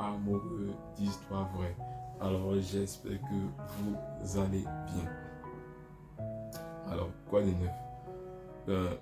amoureux d'histoires vraies. Alors j'espère que vous allez bien. Alors, quoi de neuf?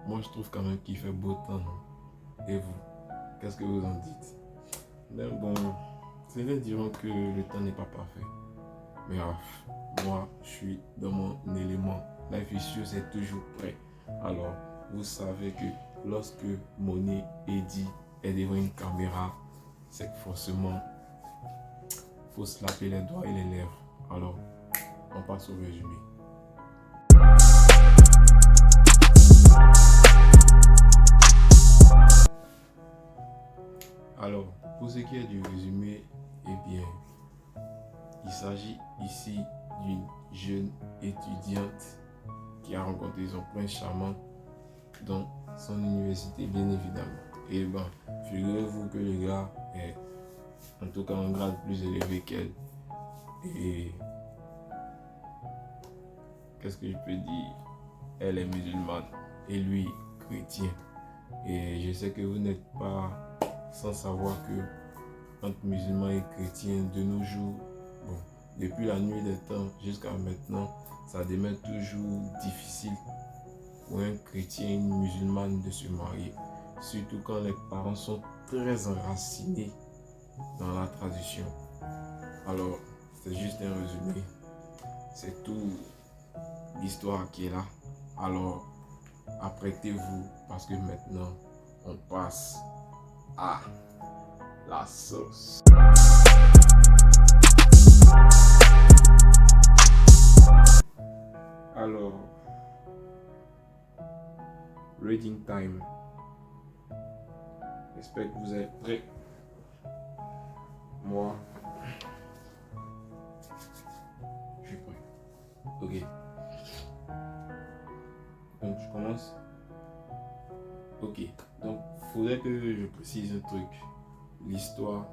Moi je trouve quand même qu'il fait beau temps, non? Et vous, qu'est-ce que vous en dites? Mais bon, certains diront que le temps n'est pas parfait. Mais moi, je suis dans mon élément. Life is You, c'est toujours prêt. Alors, vous savez que lorsque Monet Eddy est devant une caméra, c'est que forcément, il faut se laver les doigts et les lèvres. Alors, on passe au résumé. Alors, pour ce qui est du résumé, eh bien, il s'agit ici d'une jeune étudiante qui a rencontré son prince charmant dans son université, bien évidemment. Et ben, figurez-vous que le gars est en tout cas un grade plus élevé qu'elle. Et qu'est-ce que je peux dire? Elle est musulmane et lui chrétien. Et je sais que vous n'êtes pas sans savoir que entre musulmans et chrétiens de nos jours, bon, depuis la nuit des temps jusqu'à maintenant, ça demeure toujours difficile pour un chrétien et une musulmane de se marier. Surtout quand les parents sont très enracinés dans la tradition. Alors, c'est juste un résumé. C'est tout l'histoire qui est là. Alors, apprêtez-vous parce que maintenant, on passe à la sauce. Alors, reading time. J'espère que vous êtes prêts. Moi, je suis prêt. Ok. Donc, je commence. Ok. Donc, il faudrait que je précise un truc. L'histoire,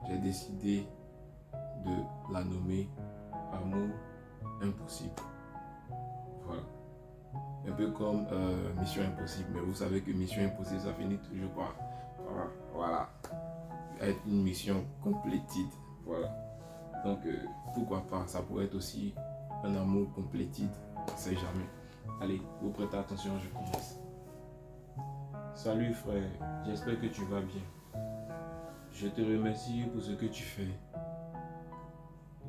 j'ai décidé de la nommer Amour Impossible. Voilà. Un peu comme Mission Impossible. Mais vous savez que Mission Impossible, ça finit toujours par voilà, être une mission complétée. Voilà. Donc, pourquoi pas? Ça pourrait être aussi un amour complété. On ne sait jamais. Allez, vous prêtez attention, je commence. Salut frère, j'espère que tu vas bien. Je te remercie pour ce que tu fais.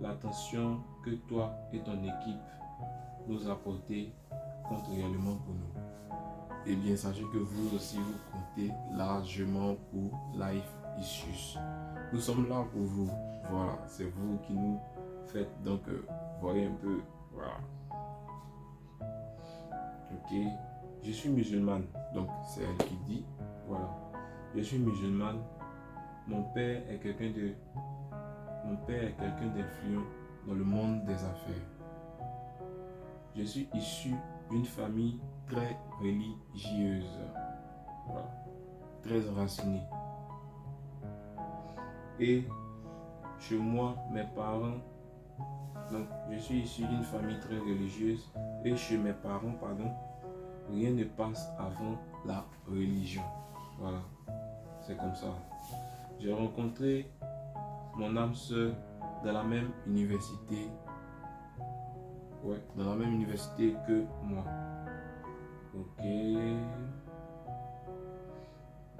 L'attention que toi et ton équipe nous apportez compte réellement pour nous. Eh bien, sachez que vous aussi, vous comptez largement pour Life Issues. Nous sommes là pour vous. Voilà, c'est vous qui nous faites. Donc, voyez un peu. Voilà. Ok. Je suis musulmane. Donc, c'est elle qui dit. Voilà. Je suis musulmane. Mon père est quelqu'un d'influent dans le monde des affaires. Je suis issu d'une famille très religieuse, voilà, très enracinée. Et chez moi, je suis issu d'une famille très religieuse et chez mes parents, rien ne passe avant la religion. Voilà, c'est comme ça. J'ai rencontré mon âme sœur dans la même université. Ouais, dans la même université que moi. Ok.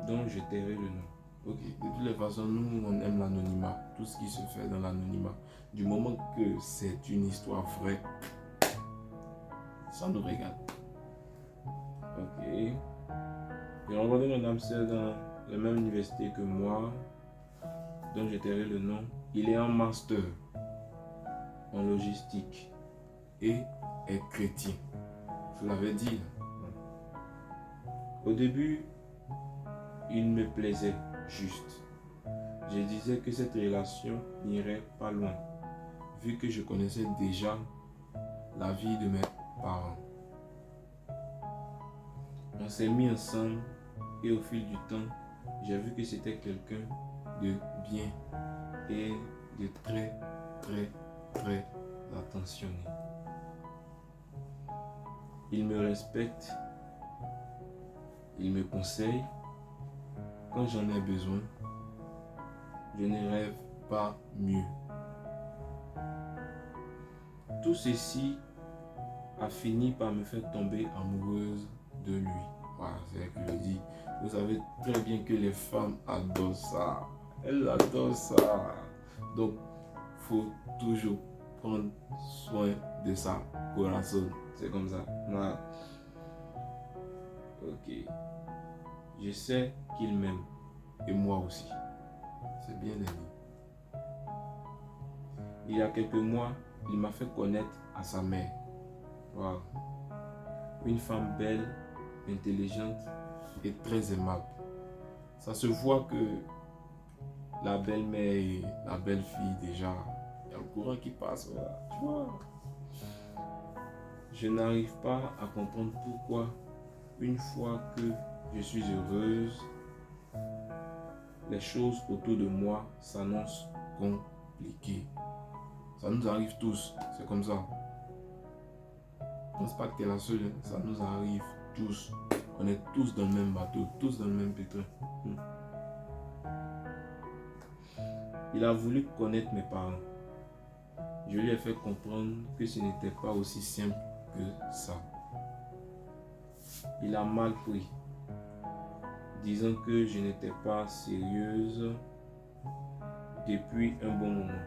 Donc je tairai le nom. Ok. De toutes les façons, nous, on aime l'anonymat. Tout ce qui se fait dans l'anonymat. Du moment que c'est une histoire vraie, ça nous régale. Ok. J'ai rencontré mon âme sœur dans la même université que moi. Donc je tairai le nom. Il est en master en logistique et est chrétien. Je l'avais dit. Au début, il me plaisait juste. Je disais que cette relation n'irait pas loin, vu que je connaissais déjà la vie de mes parents. On s'est mis ensemble et au fil du temps, j'ai vu que c'était quelqu'un de bien et de très, très, très attentionné. Il me respecte, il me conseille quand j'en ai besoin je ne rêve pas mieux. Tout ceci a fini par me faire tomber amoureuse de lui. Voilà, c'est elle qui le dit. Vous savez très bien que les femmes adorent ça. Elles adorent ça. Donc, il faut toujours prendre soin de sa corazon. C'est comme ça. Voilà. Ok. Je sais qu'il m'aime. Et moi aussi. C'est bien aimé. Il y a quelques mois, il m'a fait connaître à sa mère. Wow. Une femme belle, intelligente et très aimable. Ça se voit que la belle-mère et la belle-fille, déjà, il y a le courant qui passe. Voilà. Tu vois. Je n'arrive pas à comprendre pourquoi, une fois que je suis heureuse, les choses autour de moi s'annoncent compliquées. Ça nous arrive tous, c'est comme ça. Je pense pas que tu es la seule, hein. Ça nous arrive tous. On est tous dans le même bateau, tous dans le même pétrin. Il a voulu connaître mes parents. Je lui ai fait comprendre que ce n'était pas aussi simple que ça. Il a mal pris, disant que je n'étais pas sérieuse depuis un bon moment.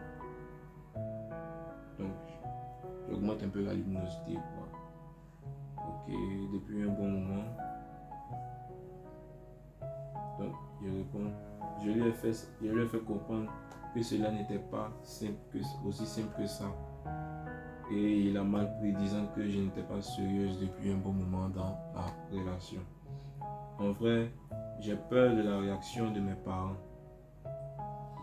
Donc, j'augmente un peu la luminosité. Ok, depuis un bon moment. Donc, je réponds. Je lui ai fait comprendre que cela n'était pas aussi simple que ça. Et il a mal pris, disant que je n'étais pas sérieuse depuis un bon moment dans la relation. En vrai, j'ai peur de la réaction de mes parents,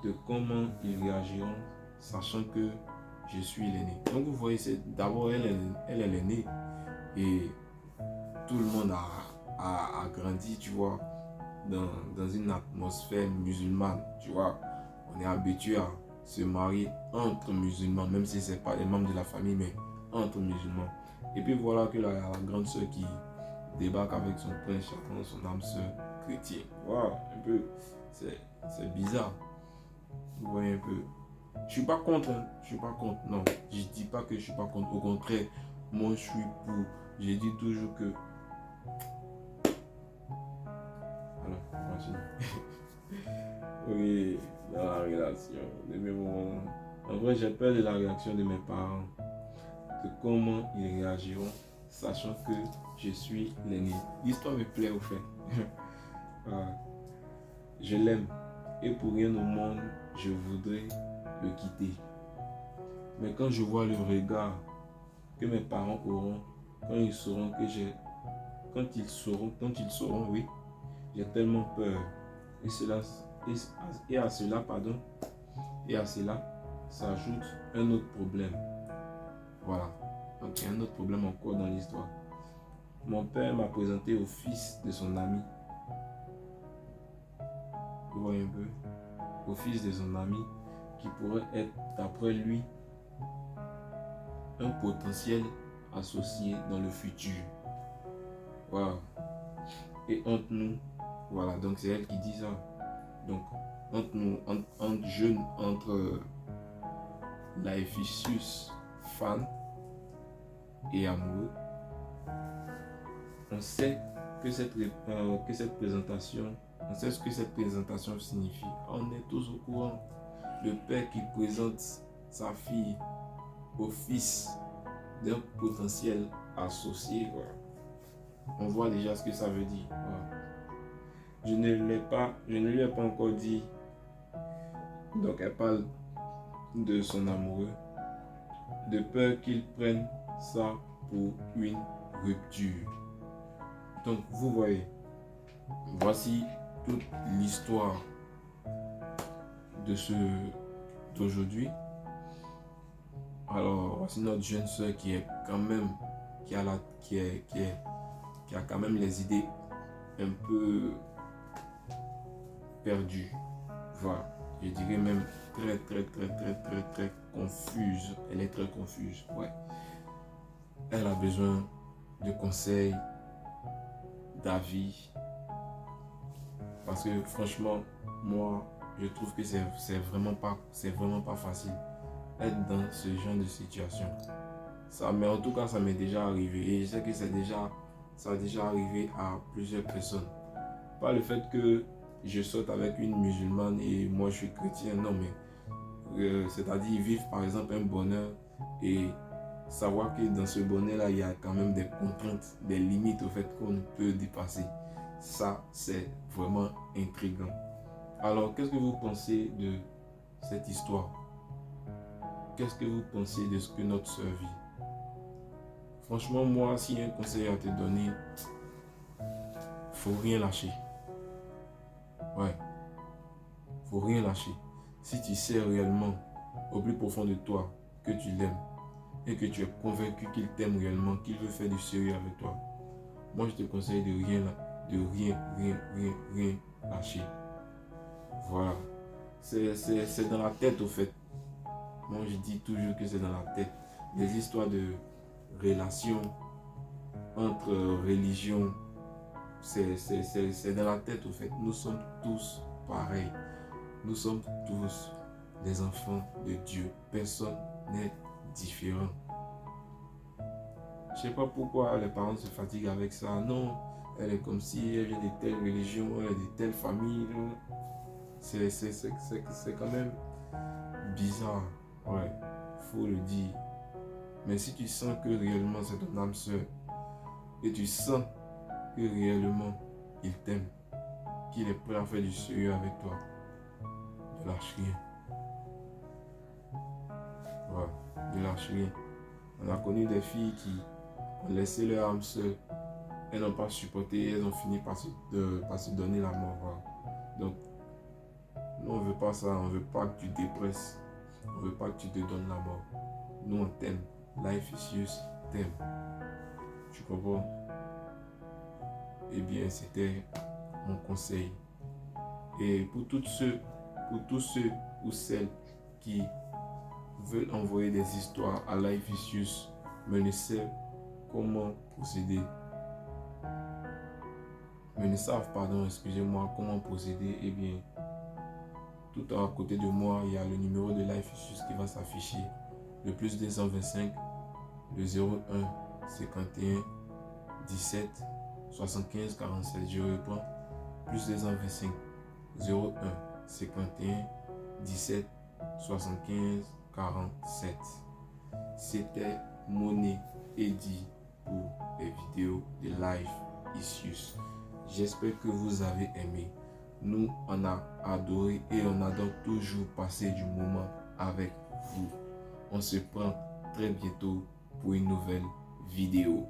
de comment ils réagiront, sachant que je suis l'aîné. Donc vous voyez, d'abord elle est l'aînée et tout le monde a grandi, tu vois, dans une atmosphère musulmane, tu vois. On est habitué à se marier entre musulmans, même si ce n'est pas les membres de la famille, mais entre musulmans. Et puis voilà que la grande sœur qui débarque avec son prince charmant, son âme sœur chrétien. Voilà, un peu, c'est bizarre. Vous voyez un peu. Je suis pas contre, hein. Je suis pas contre, non. Je dis pas que je suis pas contre. Au contraire, moi je suis pour. Je dis toujours que. Alors, on continue. Oui, dans la relation, de mes moments. En vrai, j'ai peur de la réaction de mes parents, de comment ils réagiront, sachant que je suis l'aîné. L'histoire me plaît au fait. Je l'aime et pour rien au monde, je voudrais le quitter. Mais quand je vois le regard que mes parents auront, quand ils sauront, oui, j'ai tellement peur. Et à cela s'ajoute un autre problème. Voilà. Donc il y a un autre problème encore dans l'histoire. Mon père m'a présenté au fils de son ami. Vous voyez un peu? Au fils de son ami qui pourrait être, d'après lui, un potentiel associé dans le futur. Wow. Et entre nous, voilà, donc c'est elle qui dit ça. Donc, entre nous, entre jeunes, entre Laephysius, fan et amoureux, on sait que cette présentation, on sait ce que cette présentation signifie. On est tous au courant. Le père qui présente sa fille au fils d'un potentiel associé. Voilà. On voit déjà ce que ça veut dire. Voilà. Je ne lui ai pas encore dit. Donc elle parle de son amoureux, de peur qu'il prenne ça pour une rupture. Donc vous voyez, voici toute l'histoire d'aujourd'hui. Alors voici notre jeune soeur qui est quand même, qui a quand même les idées un peu perdues. Voilà. Je dirais même très confuse. Elle est très confuse. Ouais. Elle a besoin de conseils, d'avis. Parce que franchement, moi, je trouve que c'est vraiment pas facile être dans ce genre de situation. Mais en tout cas, ça m'est déjà arrivé. Et je sais que ça a déjà arrivé à plusieurs personnes. Pas le fait que je sorte avec une musulmane et moi je suis chrétien, non, mais c'est-à-dire vivre par exemple un bonheur et savoir que dans ce bonheur-là, il y a quand même des contraintes, des limites au fait qu'on ne peut dépasser. Ça, c'est vraiment intriguant. Alors, qu'est-ce que vous pensez de cette histoire? Qu'est-ce que vous pensez de ce que notre sœur vit? Franchement, moi, s'il y a un conseil à te donner, faut rien lâcher. Ouais, faut rien lâcher. Si tu sais réellement, au plus profond de toi, que tu l'aimes et que tu es convaincu qu'il t'aime réellement, qu'il veut faire du sérieux avec toi, moi, je te conseille de rien lâcher. Voilà. C'est dans la tête, au fait. Moi, je dis toujours que c'est dans la tête. Des histoires de relations entre religions, c'est dans la tête, au fait. Nous sommes tous pareils. Nous sommes tous des enfants de Dieu. Personne n'est différent. Je ne sais pas pourquoi les parents se fatiguent avec ça. Non, elle est comme si elle vient de telle religion, elle est de telle famille. C'est quand même bizarre. Ouais, faut le dire. Mais si tu sens que réellement c'est ton âme sœur et tu sens que réellement il t'aime, qu'il est prêt à faire du sérieux avec toi, ne lâche rien. Voilà, ne lâche rien. On a connu des filles qui ont laissé leur âme sœur. Elles n'ont pas supporté, elles ont fini par se donner la mort. Voilà. Donc, nous on ne veut pas ça, on ne veut pas que tu dépresses, on ne veut pas que tu te donnes la mort. Nous on t'aime, Life Issues t'aime. Tu comprends? Eh bien, c'était mon conseil. Et pour tous ceux ou celles qui veulent envoyer des histoires à Life Issues, mais ne savent comment procéder. Mais ne savent, excusez-moi, comment procéder, eh bien, tout à côté de moi, il y a le numéro de Life Issues qui va s'afficher. Le plus 225, le 01 51 17 75 47. Je reprends. Plus 225 01 51 17 75 47. C'était Monet Eddy pour les vidéos de Life Issues. J'espère que vous avez aimé. Nous, on a adoré et on adore toujours passer du moment avec vous. On se prend très bientôt pour une nouvelle vidéo.